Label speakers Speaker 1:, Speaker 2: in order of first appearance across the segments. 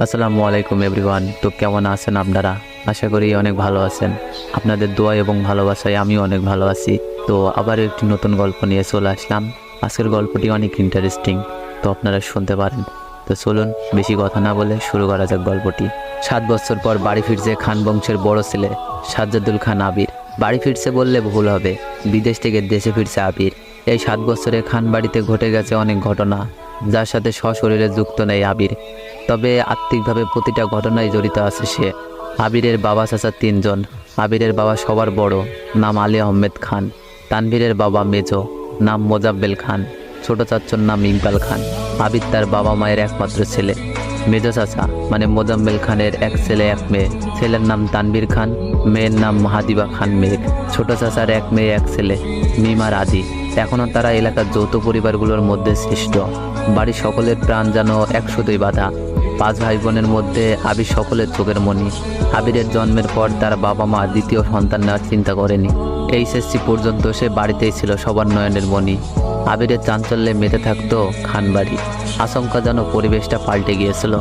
Speaker 1: আসসালামু আলাইকুম এভরিওয়ান। তো কেমন আছেন আপনারা? আশা করি অনেক ভালো আছেন। আপনাদের দোয়া এবং ভালোবাসায় আমিও অনেক ভালো আছি। তো আবার একটি নতুন গল্প নিয়ে চলে আসলাম। আজকের গল্পটি অনেক ইন্টারেস্টিং, তো আপনারা শুনতে পারেন। তো চলুন বেশি কথা না বলে শুরু করা যাক গল্পটি। 7 বছর পর বাড়ি ফিরছে খান বংশের বড় ছেলে সাজ্জাদুল খান আবির। বাড়ি ফিরছে বললে ভুল হবে, বিদেশ থেকে দেশে ফিরছে আবির। এই 7 বছরে খান বাড়িতে ঘটে গেছে অনেক ঘটনা, যার সাথে সশরীরে যুক্ত নেই আবির, তবে আত্মিকভাবে প্রতিটা ঘটনায় জড়িত আছে সে। আবিরের বাবা চাচা 3 জন। আবিরের বাবা সবার বড়, নাম আলী আহমেদ খান। তানভীরের বাবা মেজো, নাম মোজাব্বেল খান। ছোট চাচ্চর নাম ইকবাল খান। আবির তার বাবা মায়ের একমাত্র ছেলে। মেজো চাচা মানে মোজাম্মেল খানের এক ছেলে এক মেয়ে। ছেলের নাম তানভীর খান, মেয়ের নাম মাহাদিবা খান মেঘ। ছোট চাচার এক মেয়ে এক ছেলে, মিমার আদি। এখনও তারা এলাকার যৌথ পরিবারগুলোর মধ্যে শ্রেষ্ঠ। বাড়ির সকলের প্রাণ যেন একসাথেই বাঁধা। 5 ভাই বোনের মধ্যে আবির সকলের চোখের মণি। আবিরের জন্মের পর তার বাবা মা দ্বিতীয় সন্তান নেওয়ার চিন্তা করেনি। এইচএসসি পর্যন্ত সে বাড়িতেই ছিল সবার নয়নের মণি। আবিরের চাঞ্চল্যে মেতে থাকতো খানবাড়ি। আচমকা যেন পরিবেশটা পাল্টে গিয়েছিল।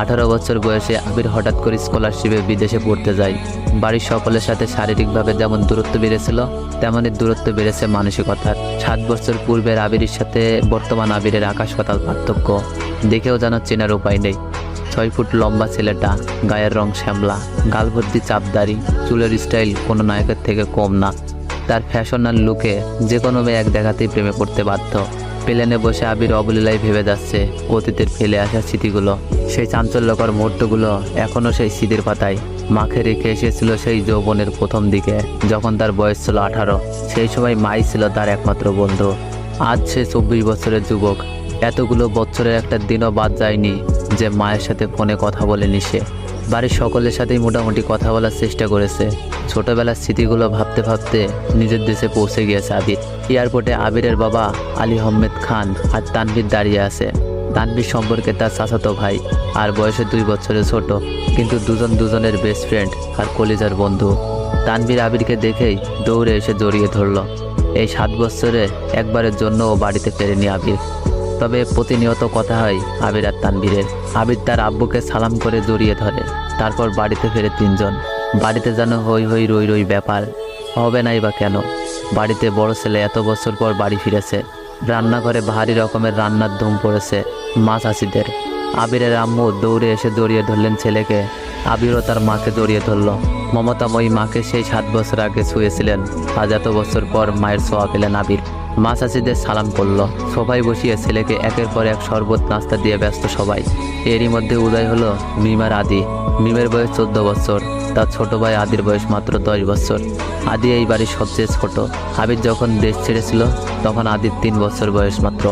Speaker 1: 18 বছর বয়সে আবির হঠাৎ করে স্কলারশিপে বিদেশে পড়তে যায়। বাড়ির সকলের সাথে শারীরিকভাবে যেমন দূরত্ব বেড়েছিল, তেমনই দূরত্ব বেড়েছে মানসিকতার। 7 বছর পূর্বের আবিরের সাথে বর্তমান আবিরের আকাশ পাতাল পার্থক্য। দেখেও যেন চেনার উপায় নেই। 6 ফুট লম্বা ছেলেটা, গায়ের রং শ্যামলা, গাল ভর্তি চাপদাড়ি, চুলের স্টাইল কোনো নায়কের থেকে কম না। তার ফ্যাশন আর লুকে যে কোনো মেয়ে এক দেখাতেই প্রেমে পড়তে বাধ্য। প্লেনে বসে আবির অবলীলায় ভেবে যাচ্ছে অতীতের ফেলে আসা স্মৃতিগুলো। সেই চাঞ্চল্যকর মুহূর্তগুলো এখনও সেই স্মৃতির পাতায় মাখে রেখে এসেছিল সেই যৌবনের প্রথম দিকে, যখন তার বয়স ছিল 18। সেই সময় মাই ছিল তার একমাত্র বন্ধু। আজ সে 24 বছরের যুবক। এতগুলো বছরের একটা দিনও বাদ যায়নি যে মায়ের সাথে ফোনে কথা বলেনি সে। বাড়ির সকলের সাথেই মোটামুটি কথা বলার চেষ্টা করেছে। ছোটবেলার স্মৃতিগুলো ভাবতে ভাবতে নিজের দেশে পৌঁছে গিয়েছে আবির। এয়ারপোর্টে আবিরের বাবা আলী আহমেদ খান আর তানভীর দাঁড়িয়ে আছে। তানভীর সম্পর্কে তার চাচাতো ভাই, আর বয়সে 2 বছরের ছোট, কিন্তু দুজনের বেস্ট ফ্রেন্ড আর কলিজার বন্ধু। তানভীর আবিরকে দেখেই দৌড়ে এসে জড়িয়ে ধরল। এই 7 বছরে একবারের জন্য ও বাড়িতে ফেরেনি আবির, তবে প্রতিনিয়ত কথা হয় আবির আর তানভীরের। আবির তার আব্বুকে সালাম করে জড়িয়ে ধরে, তারপর বাড়িতে ফেরে 3 জন। বাড়িতে যেন হই হই রই রই ব্যাপার। হবে নাই বা কেন? বাড়িতে বড় ছেলে এত বছর পর বাড়ি ফিরেছে। রান্নাঘরে ভারী রকমের রান্নার ধুম পড়েছে মা চাষিদের। আবিরের আম্মু দৌড়ে এসে জড়িয়ে ধরলেন ছেলেকে। আবিরও তার মাকে জড়িয়ে ধরল। মমতাময়ী মাকে সেই 7 বছর আগে ছুঁয়েছিলেন। আজ এত বছর পর মায়ের ছোঁয়া পেলেন আবির। মা চাষিদের সালাম করলো। সোফায় বসিয়ে ছেলেকে একের পর এক শরবত নাস্তা দিয়ে ব্যস্ত সবাই। এরই মধ্যে উদয় হলো মিমার আদি। মিমের বয়স 14 বছর। তার ছোট ভাই আদির বয়স মাত্র 10 বছর। আদি এই বাড়ির সবচেয়ে ছোট। আবির যখন দেশ ছেড়েছিল তখন আদির 3 বছর বয়স মাত্র।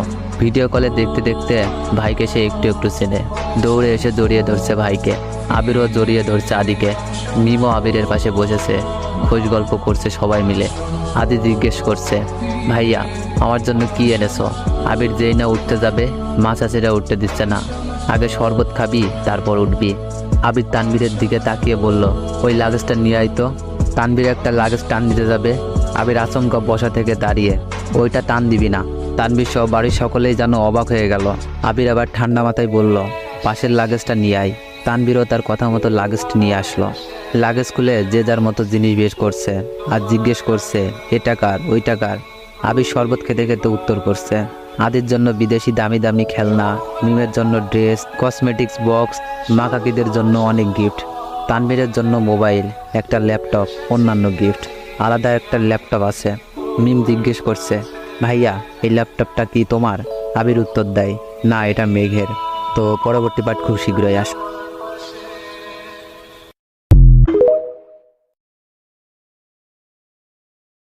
Speaker 1: ভিডিও কলে দেখতে দেখতে ভাইকে সে একটু একটু চেনে। দৌড়ে এসে জড়িয়ে ধরছে ভাইকে। আবিরও জড়িয়ে ধরছে আদিকে। মিমও আবিরের পাশে বসেছে, খোঁজ গল্প করছে সবাই মিলে। আদি জিজ্ঞেস করছে, ভাইয়া আমার জন্য কি এনেছো? আবির যেই না উঠতে যাবে, মা চাচিরা উঠতে দিচ্ছে না। আগে শরবত খাবি, তারপর উঠবি। আবির তানভীরের দিকে তাকিয়ে বলল, ওই লাগেজটা নিয়ে আয় তো। তানভীর একটা লাগেজ টান দিতে যাবে। আবির আচমকা বসা থেকে দাঁড়িয়ে, ওইটা টান দিবি না। তানভীর সহ বাড়ির সকলেই যেন অবাক হয়ে গেল। আবির আবার ঠান্ডা মাথায় বলল, পাশের লাগেজটা নিয়ে আয়। তানভীরও তার কথা মতো লাগেজটা নিয়ে আসলো। লাগেজ খুলে যে যার মতো জিনিস বের করছে আর জিজ্ঞেস করছে, এটা কার, ওইটা কার? আবির শরবত খেতে খেতে উত্তর করছে, আদির জন্য বিদেশি দামি দামি খেলনা, মিমের জন্য ড্রেস, কসমেটিক্স বক্স, মা কাকিদের জন্য অনেক গিফট, তানভীরের জন্য মোবাইল, একটা ল্যাপটপ, অন্যান্য গিফট। আলাদা একটা ল্যাপটপ আছে। মিম জিজ্ঞেস করছে, ভাইয়া এই ল্যাপটপটা কি তোমার? আবির উত্তর দেয়, না এটা মেঘের। তো পরবর্তী পার্ট খুব শীঘ্রই আসবে।